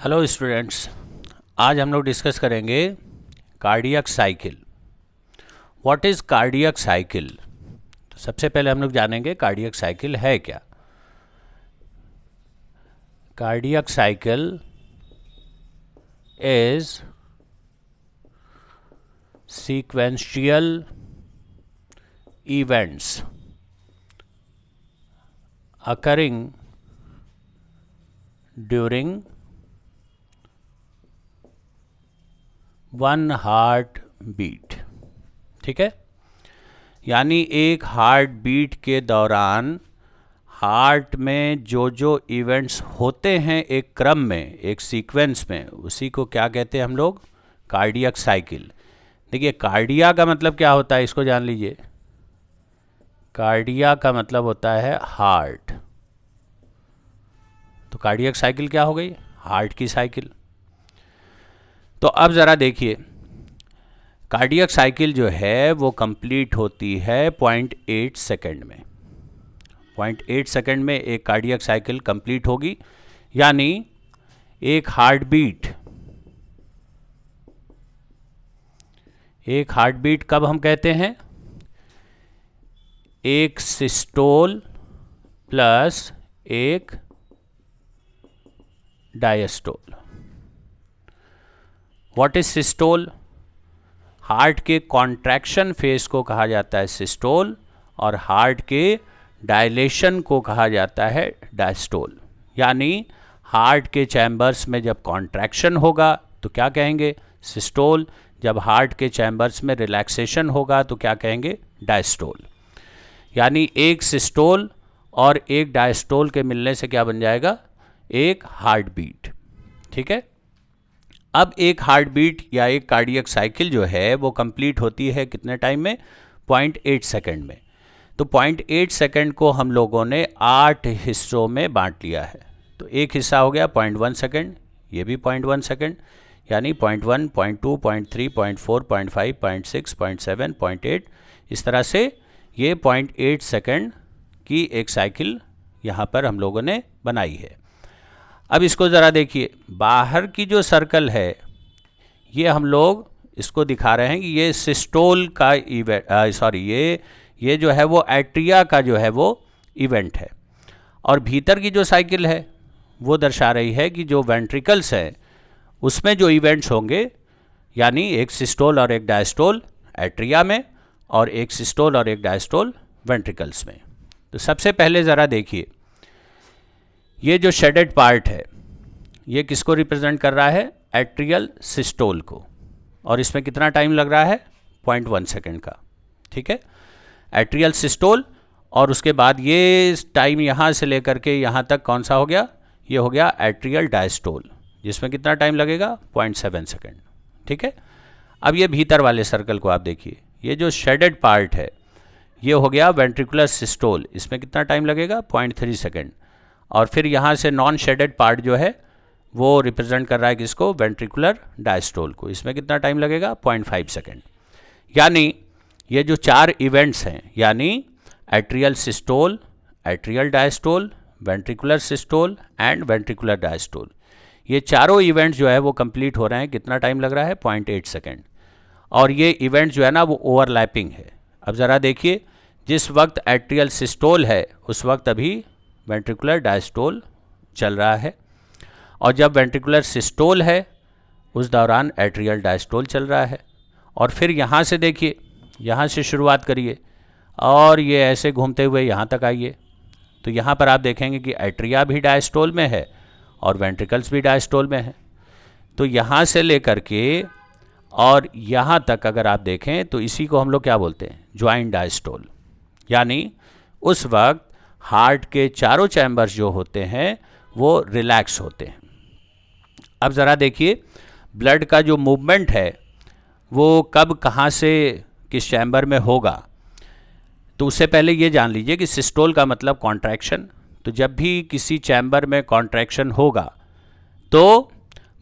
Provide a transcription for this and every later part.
Hello students, आज हम लोग डिस्कस करेंगे cardiac cycle. What is cardiac cycle? तो सबसे पहले हम लोग जानेंगे कार्डियक साइकिल है क्या। Cardiac cycle is sequential events occurring during one heart beat. ठीक है, यानी एक हार्ट बीट के दौरान हार्ट में जो जो इवेंट्स होते हैं एक क्रम में, एक सीक्वेंस में, उसी को क्या कहते हैं हम लोग? Cardiac cycle. देखिए, कार्डिया का मतलब क्या होता है, इसको जान लीजिए। कार्डिया का मतलब होता है हार्ट। तो कार्डियक साइकिल क्या हो गई? हार्ट की साइकिल। तो अब ज़रा देखिए, कार्डियक साइकिल जो है वो कंप्लीट होती है 0.8 सेकेंड में। 0.8 सेकेंड में एक कार्डियक साइकिल कंप्लीट होगी, यानी एक हार्ट बीट कब हम कहते हैं? एक सिस्टोल प्लस एक diastole. What is systole? Heart के कॉन्ट्रैक्शन फेज को कहा जाता है सिस्टोल, और हार्ट के डायलेशन को कहा जाता है डायस्टोल। यानी हार्ट के चैम्बर्स में जब कॉन्ट्रैक्शन होगा तो क्या कहेंगे? सिस्टोल। जब हार्ट के चैम्बर्स में रिलैक्सेशन होगा तो क्या कहेंगे? डायस्टोल। यानी एक सिस्टोल और एक डायस्टोल के मिलने से क्या बन जाएगा? एक हार्ट बीट। ठीक है, अब एक हार्ट बीट या एक कार्डियक साइकिल जो है वो कंप्लीट होती है कितने टाइम में? 0.8 सेकेंड में। तो 0.8 सेकेंड को हम लोगों ने 8 हिस्सों में बांट लिया है। तो एक हिस्सा हो गया 0.1 सेकेंड, ये भी 0.1 सेकेंड, यानी 0.1, 0.2, 0.3, 0.4, 0.5, 0.6, 0.7, 0.8, इस तरह से ये 0.8 सेकेंड की एक साइकिल यहाँ पर हम लोगों ने बनाई है। अब इसको ज़रा देखिए, बाहर की जो सर्कल है ये हम लोग इसको दिखा रहे हैं कि ये सिस्टोल का इवेंट, ये जो है वो एट्रिया का जो है वो इवेंट है। और भीतर की जो साइकिल है वो दर्शा रही है कि जो वेंट्रिकल्स हैं उसमें जो इवेंट्स होंगे, यानी एक सिस्टोल और एक डायस्टोल एट्रिया में, और एक सिस्टोल और एक डायस्टोल वेंट्रिकल्स में। तो सबसे पहले ज़रा देखिए, ये जो शेडेड पार्ट है ये किसको रिप्रेजेंट कर रहा है? एट्रियल सिस्टोल को। और इसमें कितना टाइम लग रहा है? 0.1 सेकेंड का। ठीक है, एट्रियल सिस्टोल, और उसके बाद ये टाइम यहाँ से लेकर के यहाँ तक कौन सा हो गया? ये हो गया एट्रियल डायस्टोल, जिसमें कितना टाइम लगेगा? 0.7 सेकेंड। ठीक है, अब ये भीतर वाले सर्कल को आप देखिए, ये जो शेडेड पार्ट है ये हो गया वेंट्रिकुलर सिस्टोल, इसमें कितना टाइम लगेगा? 0.3 सेकेंड। और फिर यहाँ से नॉन शेडेड पार्ट जो है वो रिप्रेजेंट कर रहा है किसको? वेंट्रिकुलर डायस्टोल को, इसमें कितना टाइम लगेगा? 0.5 सेकेंड। यानी ये जो 4 इवेंट्स हैं, यानी atrial systole, atrial diastole, ventricular systole and ventricular diastole, ये चारों इवेंट्स जो है वो कंप्लीट हो रहे हैं। कितना टाइम लग रहा है? 0.8 सेकेंड। और ये इवेंट जो है ना वो ओवरलैपिंग है। अब ज़रा देखिए, जिस वक्त एट्रियल सिस्टोल है उस वक्त अभी वेंट्रिकुलर डायस्टोल चल रहा है, और जब वेंट्रिकुलर सिस्टोल है उस दौरान एट्रियल डायस्टोल चल रहा है। और फिर यहाँ से देखिए, यहाँ से शुरुआत करिए और ये ऐसे घूमते हुए यहाँ तक आइए, तो यहाँ पर आप देखेंगे कि एट्रिया भी डायस्टोल में है और वेंट्रिकल्स भी डायस्टोल में है। तो यहाँ से लेकर के और यहाँ तक अगर आप देखें तो इसी को हम लोग क्या बोलते हैं? Joint diastole. यानी उस वक्त हार्ट के चारों चैम्बर्स जो होते हैं वो रिलैक्स होते हैं। अब ज़रा देखिए, ब्लड का जो मूवमेंट है वो कब कहाँ से किस चैम्बर में होगा। तो उससे पहले ये जान लीजिए कि सिस्टोल का मतलब कॉन्ट्रैक्शन। तो जब भी किसी चैम्बर में कॉन्ट्रैक्शन होगा तो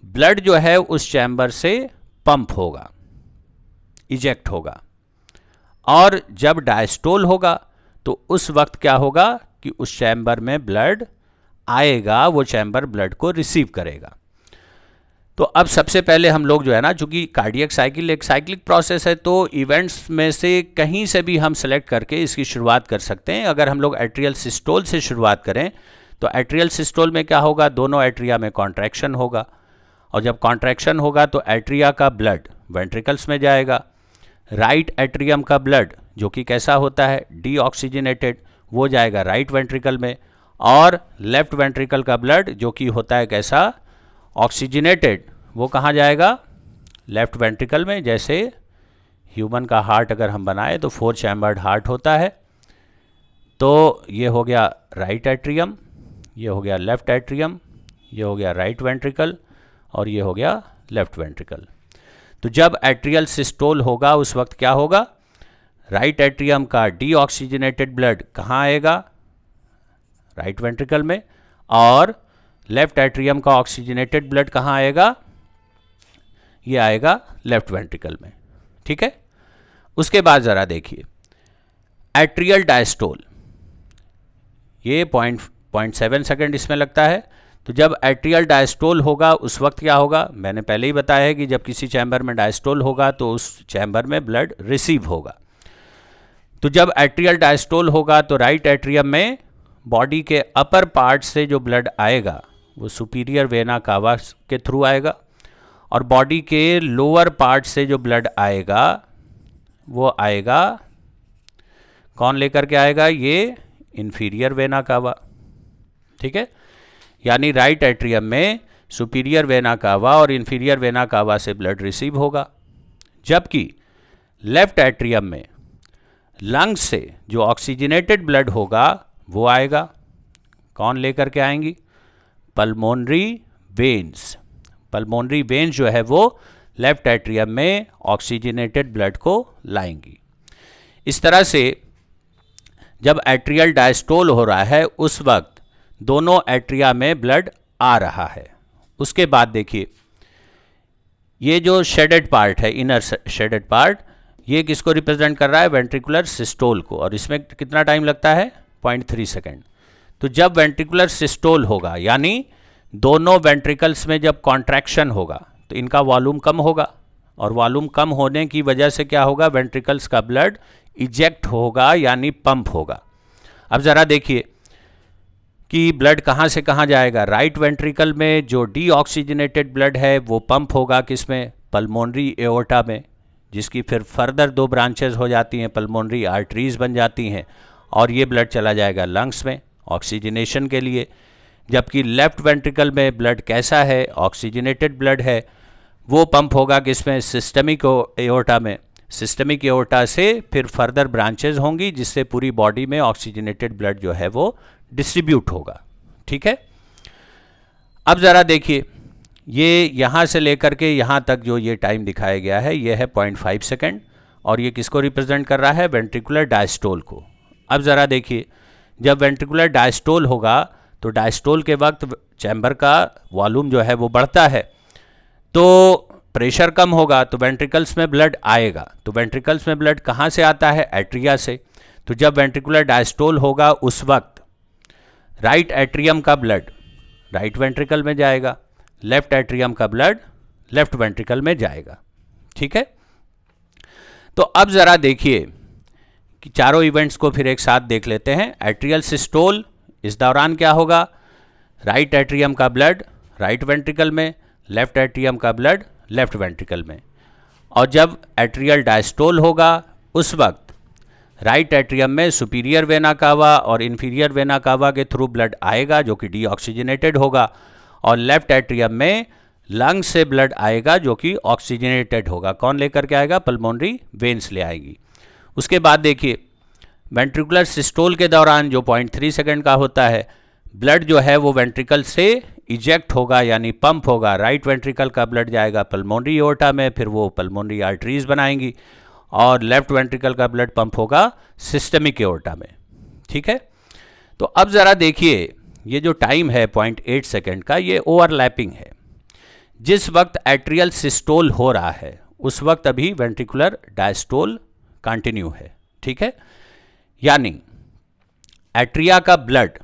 ब्लड जो है उस चैम्बर से पंप होगा, इजेक्ट होगा। और जब डायस्टोल होगा तो उस वक्त क्या होगा कि उस चैम्बर में ब्लड आएगा, वो चैम्बर ब्लड को रिसीव करेगा। तो अब सबसे पहले हम लोग जो है ना, चूंकि कार्डियक साइकिल एक साइक्लिक प्रोसेस है, तो इवेंट्स में से कहीं से भी हम सेलेक्ट करके इसकी शुरुआत कर सकते हैं। अगर हम लोग एट्रियल सिस्टोल से शुरुआत करें तो एट्रियल सिस्टोल में क्या होगा, दोनों एट्रिया में कॉन्ट्रैक्शन होगा, और जब कॉन्ट्रैक्शन होगा तो एट्रिया का ब्लड वेंट्रिकल्स में जाएगा। राइट एट्रियम का ब्लड जो कि कैसा होता है, डीऑक्सीजनेटेड, वो जाएगा राइट वेंट्रिकल में, और लेफ्ट वेंट्रिकल का ब्लड जो कि होता है कैसा, ऑक्सीजनेटेड, वो कहाँ जाएगा, लेफ्ट वेंट्रिकल में। जैसे ह्यूमन का हार्ट अगर हम बनाए तो 4 चैम्बर्ड हार्ट होता है। तो ये हो गया राइट एट्रियम, ये हो गया लेफ्ट एट्रियम, ये हो गया राइट वेंट्रिकल, और ये हो गया लेफ्ट वेंट्रिकल। तो जब एट्रियल सिस्टोल होगा उस वक्त क्या होगा, राइट एट्रियम का डीऑक्सीजनेटेड ब्लड कहाँ आएगा, राइट वेंट्रिकल में, और लेफ्ट एट्रियम का ऑक्सीजनेटेड ब्लड कहाँ आएगा, ये आएगा लेफ्ट वेंट्रिकल में। ठीक है, उसके बाद जरा देखिए एट्रियल डायस्टोल, ये 0.7 सेकेंड इसमें लगता है। तो जब एट्रियल डायस्टोल होगा उस वक्त क्या होगा, मैंने पहले ही बताया है कि जब किसी चैम्बर में डायस्टोल होगा तो उस चैम्बर में ब्लड रिसीव होगा। तो जब एट्रियल डायस्टोल होगा तो राइट एट्रियम में बॉडी के अपर पार्ट से जो ब्लड आएगा वो सुपीरियर वेना कावा के थ्रू आएगा, और बॉडी के लोअर पार्ट से जो ब्लड आएगा वो आएगा, कौन लेकर के आएगा, ये इंफीरियर वेना कावा। ठीक है, यानी राइट एट्रियम में सुपीरियर वेना कावा और इंफीरियर वेना कावा से ब्लड रिसीव होगा, जबकि लेफ्ट एट्रियम में लंग्स से जो ऑक्सीजनेटेड ब्लड होगा वो आएगा, कौन लेकर के आएंगी, पल्मोनरी वेन्स। पल्मोनरी वेन्स जो है वो लेफ्ट एट्रियम में ऑक्सीजनेटेड ब्लड को लाएंगी। इस तरह से जब एट्रियल डायस्टोल हो रहा है उस वक्त दोनों एट्रिया में ब्लड आ रहा है। उसके बाद देखिए ये जो शेडेड पार्ट है, इनर शेडेड पार्ट, ये किसको रिप्रेजेंट कर रहा है, वेंट्रिकुलर सिस्टोल को, और इसमें कितना टाइम लगता है, 0.3 सेकेंड। तो जब वेंट्रिकुलर सिस्टोल होगा यानी दोनों वेंट्रिकल्स में जब कॉन्ट्रैक्शन होगा तो इनका वॉल्यूम कम होगा, और वॉल्यूम कम होने की वजह से क्या होगा, वेंट्रिकल्स का ब्लड इजेक्ट होगा यानी पंप होगा। अब ज़रा देखिए कि ब्लड कहाँ से कहाँ जाएगा, राइट वेंट्रिकल में जो डीऑक्सीजनेटेड ब्लड है वो पंप होगा किसमें, पल्मोनरी एओर्टा में, जिसकी फिर फर्दर 2 ब्रांचेज हो जाती हैं, पल्मोनरी आर्टरीज बन जाती हैं, और ये ब्लड चला जाएगा लंग्स में ऑक्सीजनेशन के लिए। जबकि लेफ्ट वेंट्रिकल में ब्लड कैसा है, ऑक्सीजनेटेड ब्लड है, वो पंप होगा किसमें, सिस्टमिक एओर्टा में। सिस्टमिक एओर्टा से फिर फर्दर ब्रांचेज होंगी जिससे पूरी बॉडी में ऑक्सीजनेटेड ब्लड जो है वो डिस्ट्रीब्यूट होगा। ठीक है, अब ज़रा देखिए ये यहाँ से लेकर के यहाँ तक जो ये टाइम दिखाया गया है ये है 0.5 सेकेंड, और ये किसको रिप्रेजेंट कर रहा है, वेंट्रिकुलर डायस्टोल को। अब ज़रा देखिए जब वेंट्रिकुलर डायस्टोल होगा तो डायस्टोल के वक्त चैम्बर का वॉल्यूम जो है वो बढ़ता है, तो प्रेशर कम होगा तो वेंट्रिकल्स में ब्लड आएगा। तो वेंट्रिकल्स में ब्लड कहाँ से आता है, एट्रिया से। तो जब वेंट्रिकुलर डायस्टोल होगा उस वक्त राइट एट्रियम का ब्लड राइट वेंट्रिकल में जाएगा, लेफ्ट एट्रियम का ब्लड लेफ्ट वेंट्रिकल में जाएगा। ठीक है, तो अब ज़रा देखिए कि चारों इवेंट्स को फिर एक साथ देख लेते हैं। एट्रियल सिस्टोल, इस दौरान क्या होगा, राइट एट्रियम का ब्लड राइट वेंट्रिकल में, लेफ्ट एट्रियम का ब्लड लेफ्ट वेंट्रिकल में। और जब एट्रियल डायस्टोल होगा उस वक्त राइट एट्रियम में सुपीरियर वेना कावा और इंफीरियर वेना कावा के थ्रू ब्लड आएगा जो कि डीऑक्सीजनेटेड होगा, और लेफ्ट एट्रियम में लंग से ब्लड आएगा जो कि ऑक्सीजनेटेड होगा। कौन लेकर के आएगा, पल्मोनरी वेन्स ले आएगी। उसके बाद देखिए वेंट्रिकुलर सिस्टोल के दौरान जो 0.3 सेकेंड का होता है, ब्लड जो है वो वेंट्रिकल से इजेक्ट होगा यानी पंप होगा। राइट वेंट्रिकल का ब्लड जाएगा पल्मोनरी एओर्टा में, फिर वो पल्मोनरी आर्टरीज बनाएंगी, और लेफ्ट वेंट्रिकल का ब्लड पंप होगा सिस्टमिक एओर्टा में। ठीक है, तो अब ज़रा देखिए ये जो टाइम है 0.8 सेकेंड का, ये ओवरलैपिंग है। जिस वक्त एट्रियल सिस्टोल हो रहा है उस वक्त अभी वेंट्रिकुलर डायस्टोल कंटिन्यू है। ठीक है, यानी एट्रिया का ब्लड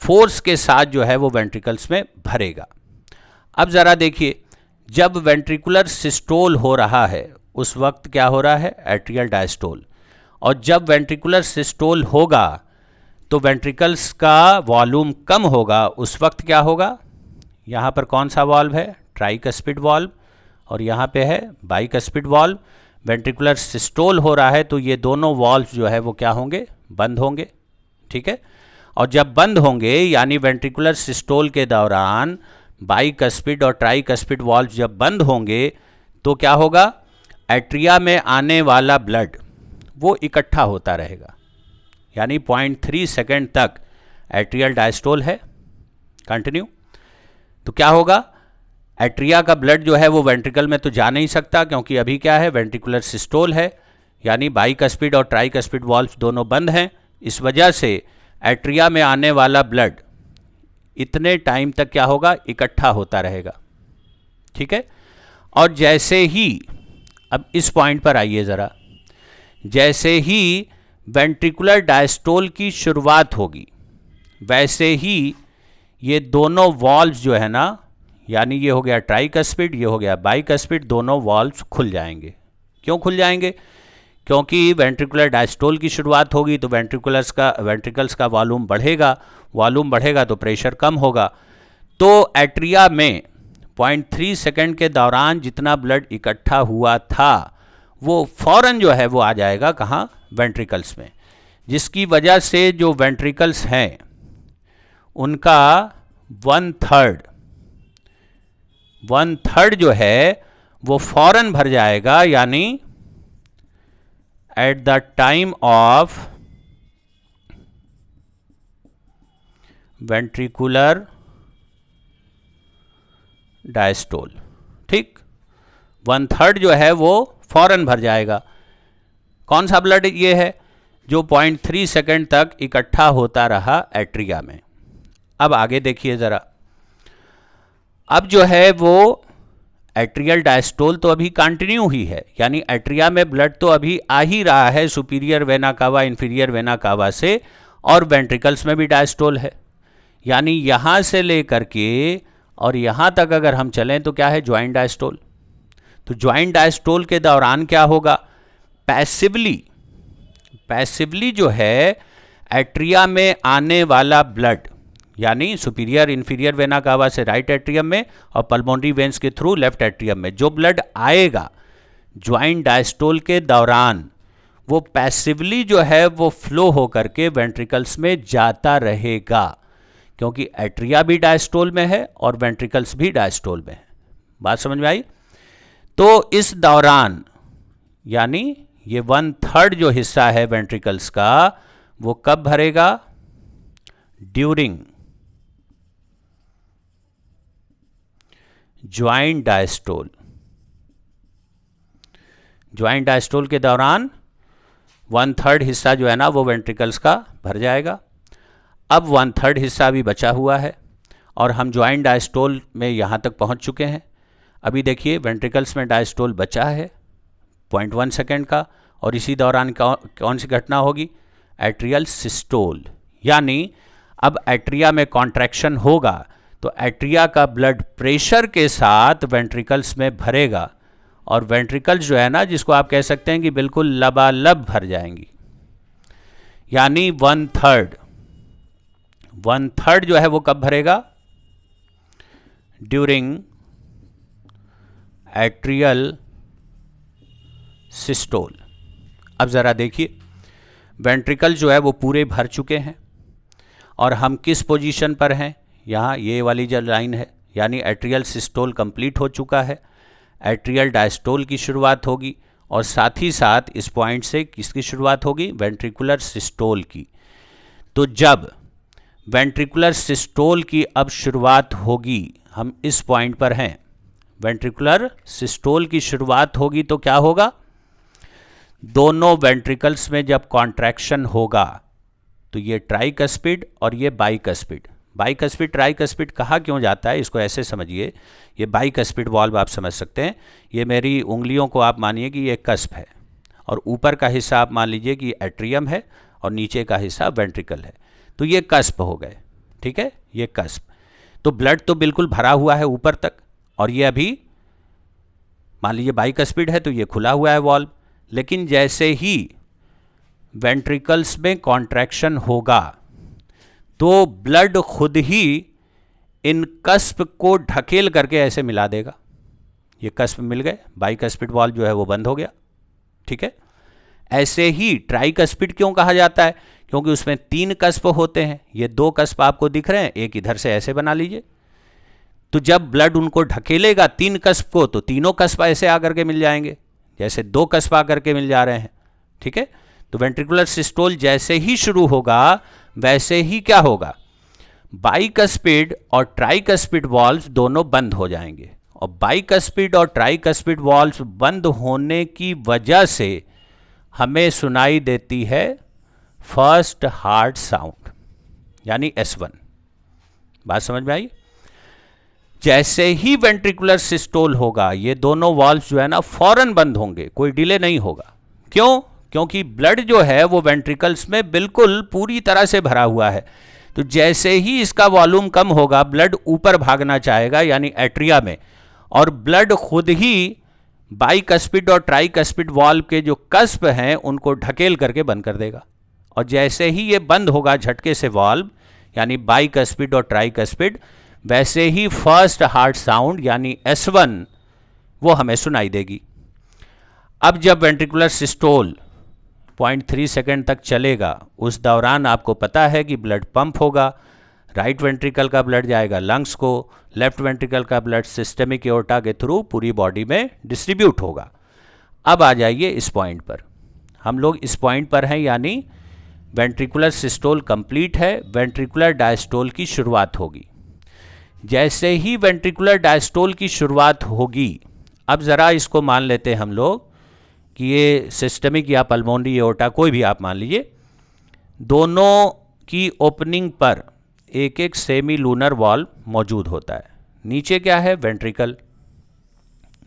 फोर्स के साथ जो है वो वेंट्रिकल्स में भरेगा। अब ज़रा देखिए जब वेंट्रिकुलर सिस्टोल हो रहा है उस वक्त क्या हो रहा है, एट्रियल डायस्टोल। और जब वेंट्रिकुलर सिस्टोल होगा तो वेंट्रिकल्स का वॉल्यूम कम होगा, उस वक्त क्या होगा, यहाँ पर कौन सा वाल्व है, ट्राइकस्पिड वाल्व, और यहाँ पे है बाइकस्पिड वाल्व। वेंट्रिकुलर सिस्टोल हो रहा है तो ये दोनों वाल्व जो है वो क्या होंगे, बंद होंगे, ठीक है। और जब बंद होंगे यानी वेंट्रिकुलर सिस्टोल के दौरान बाइकस्पिड और ट्राइकस्पिड वाल्व जब बंद होंगे तो क्या होगा, एट्रिया में आने वाला ब्लड वो इकट्ठा होता रहेगा, यानी 0.3 सेकेंड तक एट्रियल डायस्टोल है, कंटिन्यू। तो क्या होगा, एट्रिया का ब्लड जो है वो वेंट्रिकल में तो जा नहीं सकता क्योंकि अभी क्या है, वेंट्रिकुलर सिस्टोल है, यानी बाइकस्पिड और ट्राइकस्पिड वाल्व दोनों बंद हैं। इस वजह से एट्रिया में आने वाला ब्लड इतने टाइम तक क्या होगा, इकट्ठा होता रहेगा, ठीक है। और जैसे ही, अब इस पॉइंट पर आइए ज़रा, जैसे ही वेंट्रिकुलर डायस्टोल की शुरुआत होगी वैसे ही ये दोनों वाल्व्स जो है ना, यानी ये हो गया ट्राइकस्पिड, ये हो गया बाइकस्पिड, दोनों वाल्व्स खुल जाएंगे। क्यों खुल जाएंगे, क्योंकि वेंट्रिकुलर डायस्टोल की शुरुआत होगी तो वेंट्रिकल्स का वॉल्यूम बढ़ेगा, वॉल्यूम बढ़ेगा तो प्रेशर कम होगा। तो एट्रिया में 0.3 सेकेंड के दौरान जितना ब्लड इकट्ठा हुआ था वो फौरन जो है वो आ जाएगा कहाँ, वेंट्रिकल्स में, जिसकी वजह से जो वेंट्रिकल्स हैं उनका 1/3 जो है वो फौरन भर जाएगा, यानी eight the time of ventricular diastole, ठीक, 1/3 जो है वो फौरन भर जाएगा। कौन सा ब्लड ये है, जो 0.3 सेकेंड तक इकट्ठा होता रहा एट्रिया में। अब आगे देखिए ज़रा, अब जो है वो एट्रियल डायस्टोल तो अभी कंटिन्यू ही है, यानी एट्रिया में ब्लड तो अभी आ ही रहा है superior vena cava inferior vena cava से, और वेंट्रिकल्स में भी डायस्टोल है, यानी यहाँ से लेकर के और यहाँ तक अगर हम चलें तो क्या है, ज्वाइंट डायस्टोल। तो ज्वाइंट डायस्टोल के दौरान क्या होगा, पैसिवली जो है एट्रिया में आने वाला ब्लड, यानी सुपीरियर इंफीरियर वेना कावा से राइट एट्रियम में और पल्मोनरी वेन्स के थ्रू लेफ्ट एट्रियम में जो ब्लड आएगा ज्वाइंट डायस्टोल के दौरान, वो पैसिवली जो है वो फ्लो होकर के वेंट्रिकल्स में जाता रहेगा, क्योंकि एट्रिया भी डायस्टोल में है और वेंट्रिकल्स भी डायस्टोल में है। बात समझ में आई। तो इस दौरान यानी ये 1/3 जो हिस्सा है वेंट्रिकल्स का वो कब भरेगा, during joint diastole. Joint diastole के दौरान 1/3 हिस्सा जो है ना वो वेंट्रिकल्स का भर जाएगा। अब 1/3 हिस्सा भी बचा हुआ है और हम ज्वाइंट डायस्टोल में यहाँ तक पहुँच चुके हैं। अभी देखिए वेंट्रिकल्स में डायस्टोल बचा है 0.1 सेकेंड का, और इसी दौरान कौन सी घटना होगी, एट्रियल सिस्टोल, यानी अब एट्रिया में कॉन्ट्रैक्शन होगा तो एट्रिया का ब्लड प्रेशर के साथ वेंट्रिकल्स में भरेगा, और वेंट्रिकल्स जो है ना, जिसको आप कह सकते हैं कि बिल्कुल लबालब भर जाएंगी, यानी 1/3 जो है वो कब भरेगा, ड्यूरिंग एट्रियल सिस्टोल। अब ज़रा देखिए वेंट्रिकल जो है वो पूरे भर चुके हैं और हम किस पोजीशन पर हैं, यहाँ ये वाली जो लाइन है, यानी एट्रियल सिस्टोल कंप्लीट हो चुका है, एट्रियल डायस्टोल की शुरुआत होगी और साथ ही साथ इस पॉइंट से किसकी शुरुआत होगी, वेंट्रिकुलर सिस्टोल की। तो जब वेंट्रिकुलर सिस्टोल की अब शुरुआत होगी, हम इस पॉइंट पर हैं, वेंट्रिकुलर सिस्टोल की शुरुआत होगी तो क्या होगा, दोनों वेंट्रिकल्स में जब कॉन्ट्रैक्शन होगा तो ये ट्राइकस्पिड और ये बाइकस्पिड, ट्राइकस्पिड कहा क्यों जाता है इसको ऐसे समझिए, ये बाइकस्पिड वाल्व आप समझ सकते हैं, ये मेरी उंगलियों को आप मानिए कि ये कस्प है और ऊपर का हिस्सा आप मान लीजिए कि एट्रियम है और नीचे का हिस्सा वेंट्रिकल है, तो ये कस्प हो गए, ठीक है, ये कस्प। तो ब्लड तो बिल्कुल भरा हुआ है ऊपर तक और ये अभी मान लीजिए बाइकस्पिड है तो ये खुला हुआ है वॉल्व, लेकिन जैसे ही वेंट्रिकल्स में कॉन्ट्रैक्शन होगा तो ब्लड खुद ही इन कस्प को ढकेल करके ऐसे मिला देगा। ये कस्प मिल गए, बाइकस्पिड वॉल्व जो है वो बंद हो गया। ठीक है, ऐसे ही ट्राइकस्पिड क्यों कहा जाता है? क्योंकि उसमें 3 कस्प होते हैं। ये 2 कस्प आपको दिख रहे हैं, एक इधर से ऐसे बना लीजिए। तो जब ब्लड उनको ढकेलेगा 3 कस्प को, तो तीनों कस्प ऐसे आकर के मिल जाएंगे, जैसे 2 कस्प आकर के मिल जा रहे हैं। ठीक है, तो वेंट्रिकुलर सिस्टोल जैसे ही शुरू होगा वैसे ही क्या होगा, बाइकस्पिड और ट्राइकस्पिड वॉल्व्स दोनों बंद हो जाएंगे। और बाइकस्पिड और ट्राइकस्पिड वॉल्व्स बंद होने की वजह से हमें सुनाई देती है फर्स्ट हार्ट साउंड, यानी S1। बात समझ में आई? जैसे ही वेंट्रिकुलर सिस्टोल होगा ये दोनों वॉल्व्स जो है ना फौरन बंद होंगे, कोई डिले नहीं होगा। क्यों? क्योंकि ब्लड जो है वो वेंट्रिकल्स में बिल्कुल पूरी तरह से भरा हुआ है। तो जैसे ही इसका वॉल्यूम कम होगा ब्लड ऊपर भागना चाहेगा, यानी एट्रिया में, और ब्लड खुद ही बाइकस्पिड और ट्राइकस्पिड वॉल्व के जो कस्प हैं उनको ढकेल करके बंद कर देगा। और जैसे ही ये बंद होगा झटके से वॉल्व, यानी बाइकस्पिड और ट्राइकस्पिड, वैसे ही फर्स्ट हार्ट साउंड यानी S1 वो हमें सुनाई देगी। अब जब वेंट्रिकुलर सिस्टोल 0.3 सेकेंड तक चलेगा, उस दौरान आपको पता है कि ब्लड पंप होगा। राइट वेंट्रिकल का ब्लड जाएगा लंग्स को, लेफ्ट वेंट्रिकल का ब्लड सिस्टमिक एओर्टा के थ्रू पूरी बॉडी में डिस्ट्रीब्यूट होगा। अब आ जाइए इस पॉइंट पर, हम लोग इस पॉइंट पर हैं, यानी वेंट्रिकुलर सिस्टोल कंप्लीट है, वेंट्रिकुलर डायस्टोल की शुरुआत होगी। जैसे ही वेंट्रिकुलर डायस्टोल की शुरुआत होगी, अब ज़रा इसको मान लेते हैं हम लोग कि ये सिस्टमिक या पल्मोनरी एओर्टा कोई भी आप मान लीजिए, दोनों की ओपनिंग पर एक एक सेमी लूनर वॉल्व मौजूद होता है। नीचे क्या है? वेंट्रिकल।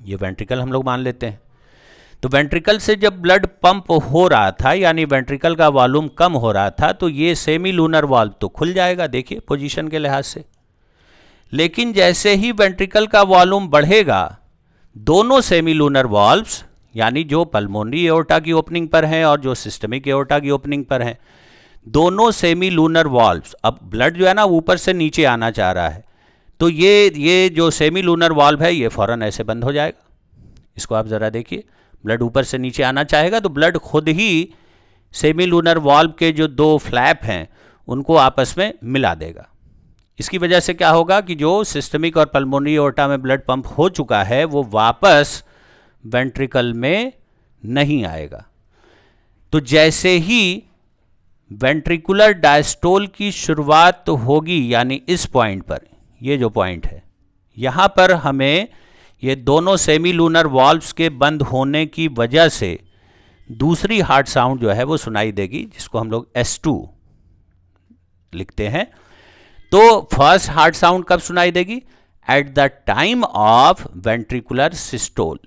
ये वेंट्रिकल हम लोग मान लेते हैं। तो वेंट्रिकल से जब ब्लड पंप हो रहा था, यानी वेंट्रिकल का वॉल्यूम कम हो रहा था, तो ये सेमी लूनर वॉल्व तो खुल जाएगा, देखिए पोजीशन के लिहाज से। लेकिन जैसे ही वेंट्रिकल का वॉल्यूम बढ़ेगा, दोनों सेमी लूनर वॉल्व्स, यानी जो पल्मोनरी एओर्टा की ओपनिंग पर हैं और जो सिस्टमिक एओर्टा की ओपनिंग पर हैं, दोनों सेमी लूनर वॉल्व्स, अब ब्लड जो है ना ऊपर से नीचे आना चाह रहा है, तो ये जो सेमी लूनर वॉल्व है ये फौरन ऐसे बंद हो जाएगा। इसको आप ज़रा देखिए, ब्लड ऊपर से नीचे आना चाहेगा तो ब्लड खुद ही सेमी लूनर वॉल्व के जो 2 फ्लैप हैं उनको आपस में मिला देगा। इसकी वजह से क्या होगा कि जो सिस्टमिक और पल्मोनरी एओर्टा में ब्लड पंप हो चुका है वो वापस वेंट्रिकल में नहीं आएगा। तो जैसे ही वेंट्रिकुलर डायस्टोल की शुरुआत होगी, यानी इस पॉइंट पर, ये जो पॉइंट है, यहाँ पर हमें ये दोनों सेमी लूनर वॉल्व्स के बंद होने की वजह से दूसरी हार्ट साउंड जो है वो सुनाई देगी, जिसको हम लोग S2 लिखते हैं। तो फर्स्ट हार्ट साउंड कब सुनाई देगी? At the time of ventricular systole.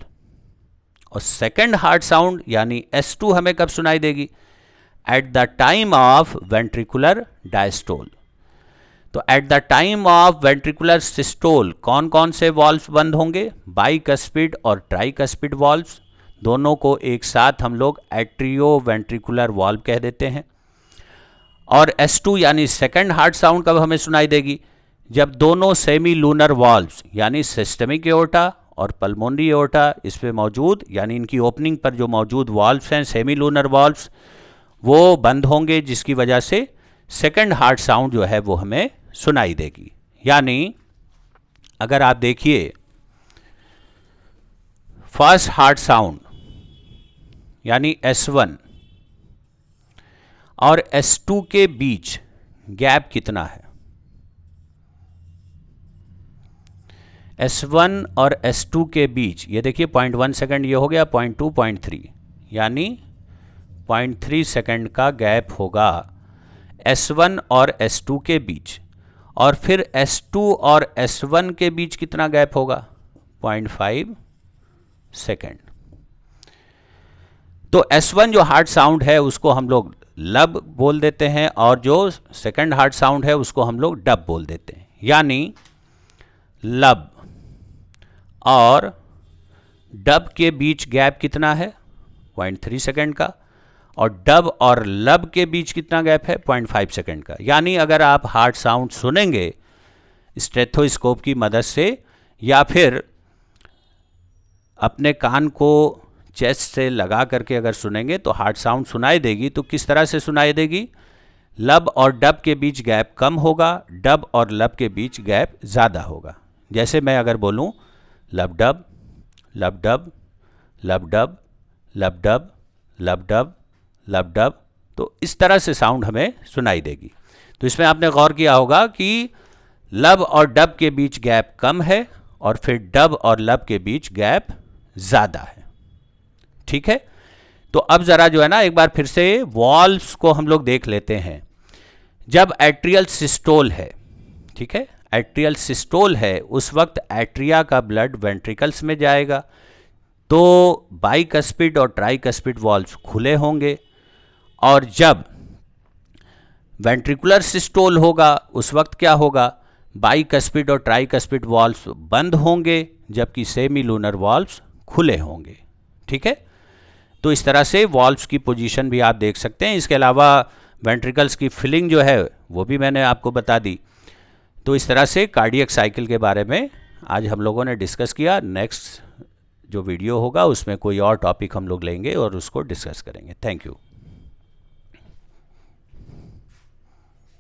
और सेकेंड हार्ट साउंड यानी S2 हमें कब सुनाई देगी? At the time of ventricular diastole. तो at the time of ventricular systole कौन कौन से वॉल्व्स बंद होंगे? बाइकस्पिड और ट्राइकस्पिड वॉल्व्स, दोनों को एक साथ हम लोग एट्रियो वेंट्रिकुलर वॉल्व कह देते हैं। और S2 यानी सेकेंड हार्ट साउंड कब हमें सुनाई देगी? जब दोनों सेमी लूनर वॉल्व्स यानी सिस्टमिक एओर्टा और पल्मोनरी एओर्टा इस पे मौजूद, यानी इनकी ओपनिंग पर जो मौजूद वॉल्व्स हैं सेमी लूनर वॉल्व्स, वो बंद होंगे, जिसकी वजह से सेकेंड हार्ट साउंड जो है वो हमें सुनाई देगी। यानी अगर आप देखिए फर्स्ट हार्ट साउंड यानी S1 और S2 के बीच गैप कितना है? S1 और S2 के बीच ये देखिए 0.1 सेकेंड, ये हो गया 0.2, 0.3, यानी 0.3 सेकेंड का गैप होगा S1 और S2 के बीच। और फिर S2 और S1 के बीच कितना गैप होगा? 0.5 सेकेंड। तो S1 जो हार्ट साउंड है उसको हम लोग लब बोल देते हैं, और जो सेकेंड हार्ट साउंड है उसको हम लोग डब बोल देते हैं। यानी लब और डब के बीच गैप कितना है? 0.3 सेकेंड का। और डब और लब के बीच कितना गैप है? 0.5 सेकेंड का। यानी अगर आप हार्ट साउंड सुनेंगे स्टेथोस्कोप की मदद से या फिर अपने कान को चेस्ट से लगा करके अगर सुनेंगे तो हार्ट साउंड सुनाई देगी। तो किस तरह से सुनाई देगी? लब और डब के बीच गैप कम होगा, डब और लब के बीच गैप ज़्यादा होगा। जैसे मैं अगर बोलूँ लब डब, लब डब, लब डब, लब डब, लब डब, लब डब, तो इस तरह से साउंड हमें सुनाई देगी। तो इसमें आपने गौर किया होगा कि लब और डब के बीच गैप कम है और फिर डब और लब के बीच गैप ज़्यादा है। ठीक है, तो अब ज़रा जो है ना एक बार फिर से वॉल्व्स को हम लोग देख लेते हैं। जब एट्रियल सिस्टोल है, ठीक है, एट्रियल सिस्टोल है, उस वक्त एट्रिया का ब्लड वेंट्रिकल्स में जाएगा, तो बाइकस्पिड और ट्राइकस्पिड वॉल्व्स खुले होंगे। और जब वेंट्रिकुलर सिस्टोल होगा उस वक्त क्या होगा? बाइकस्पिड और ट्राइकस्पिड वॉल्व्स बंद होंगे जबकि सेमीलूनर वॉल्व्स खुले होंगे। ठीक है, तो इस तरह से वॉल्व्स की पोजीशन भी आप देख सकते हैं। इसके अलावा वेंट्रिकल्स की फिलिंग जो है वो भी मैंने आपको बता दी। तो इस तरह से कार्डियक साइकिल के बारे में आज हम लोगों ने डिस्कस किया। नेक्स्ट जो वीडियो होगा उसमें कोई और टॉपिक हम लोग लेंगे और उसको डिस्कस करेंगे। Thank you.